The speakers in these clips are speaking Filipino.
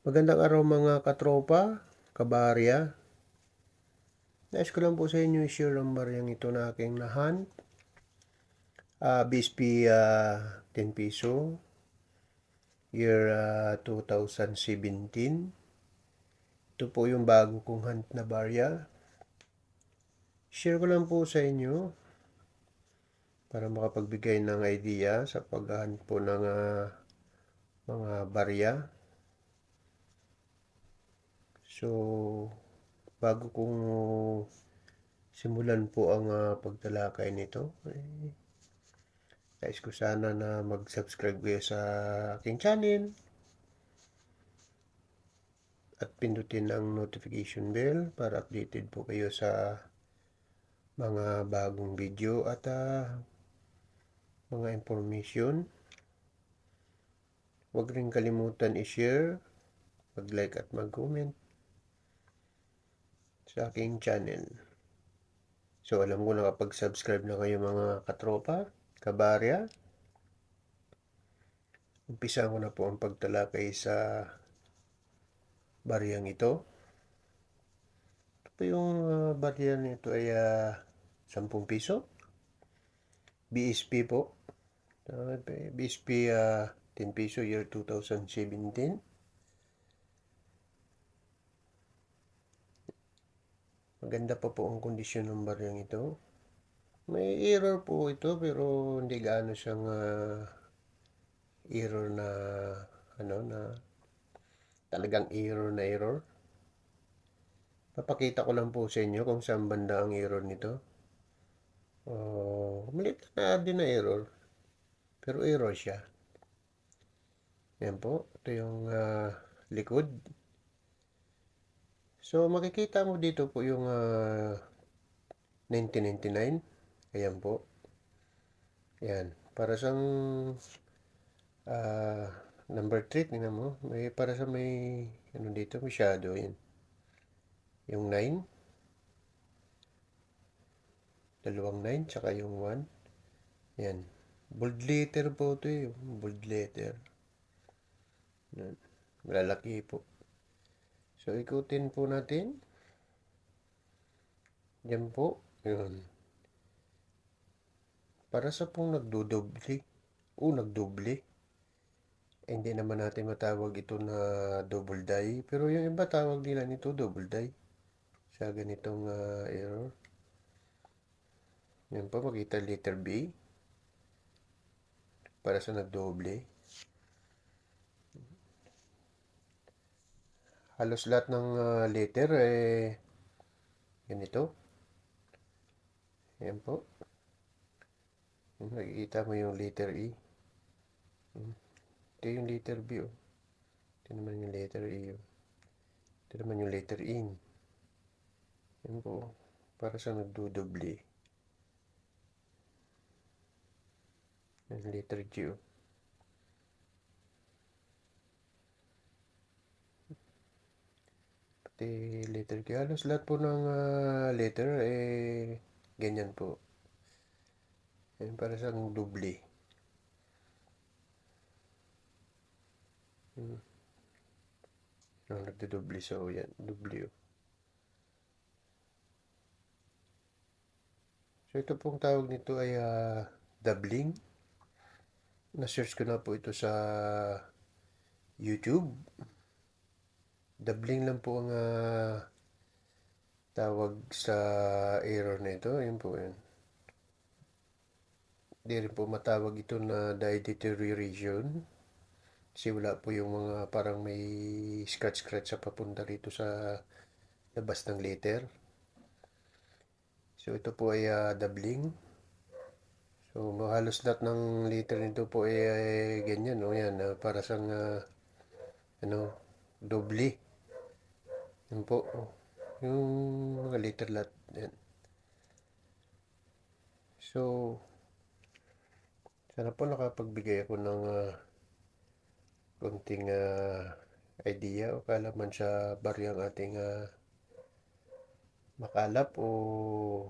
Magandang araw mga katropa, kabarya. Nais ko lang po sa inyo i-share ang baryang ito na aking nahunt. BSP 10 piso, year 2017. Ito po yung bago kong hunt na barya. Share ko lang po sa inyo para makapagbigay ng idea sa pag-hunt po ng mga barya. So, bago kong simulan po ang pagtalakay nito, nais ko sana na mag-subscribe kayo sa aking channel at pindutin ang notification bell para updated po kayo sa mga bagong video at mga information. Huwag rin kalimutan i-share, mag-like at mag-comment sa aking channel. So alam ko nakapag-subscribe na kayo mga katropa, kabarya. Umpisa ko na po ang pagtalakay sa baryang ito. Ito po yung baryang ito ay 10 piso. BSP po. BSP 10 piso year 2017. Maganda pa po ang kondisyon ng baryang ito. May error po ito pero hindi gaano siyang error na na talagang error na error. Papakita ko lang po sa inyo kung saan banda ang error nito. Maliit na din na error. Pero error siya. Yan po. Ito yung likod. So, makikita mo dito po yung 1999. Ayan po. Yan. Para sa number 3, tingnan mo. Para sa may, ano dito, may shadow. Yan. Yung 9. Dalawang 9, tsaka yung 1. Yan. Bold letter po ito eh. Bold letter. Yan. Malalaki po. So, ikutin po natin. Yan po. Yun. Para sa pong nagdodoble. Nagdoble. Hindi naman natin matawag ito na double die. Pero yung iba tawag nila nito double die. Sa ganitong error. Yan po, makita letter B. Para sa nagdoble. Halos lahat ng letter ganito. Yan po. Nakikita mo yung letter E. Ito yung letter B. Ito naman yung letter E. Ito naman yung letter I. Yan po. Para sa nagdodoble. Yung letter G. Pati letter K. Halos lahat po ng letter ganyan po. Yan para sa doble. Nagdodoble. So yan. Doble. So ito pong tawag nito ay doubling. Na-search ko na po ito sa YouTube. Doubling lang po ang tawag sa error na ito. Yun po yun. Hindi rin po matawag ito na die deterioration. Kasi wala po yung mga parang may scratch-scratch sa papunta rito sa labas ng letter. So ito po ay doubling. So halos lahat ng letter nito po ay ganyan. Yan, para sa doble. Yan po. Yung mga letter lahat. Yan. So, sana po nakapagbigay ako ng konting idea o kalaman sa baryang ating makalap o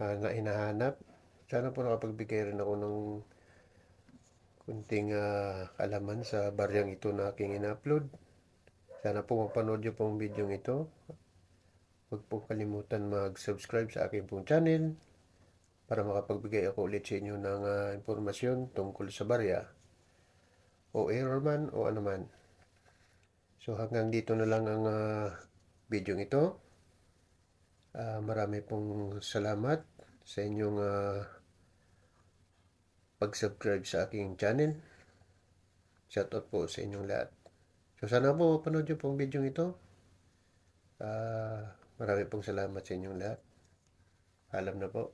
hinahanap. Sana po nakapagbigay rin ako ng kunting kalaman sa baryang ito na aking in-upload. Sana po mapanood niyo pong video ito. Huwag po kalimutan mag-subscribe sa aking pong channel para makapagbigay ako ulit sa inyo ng impormasyon tungkol sa barya o error man o anuman. So hanggang dito na lang ang video ito. Marami pong salamat sa inyong pag-subscribe sa aking channel. Shoutout po sa inyong lahat. So sana po mapanood nyo pong video ito. Marami pong salamat sa inyong lahat. Alam na po.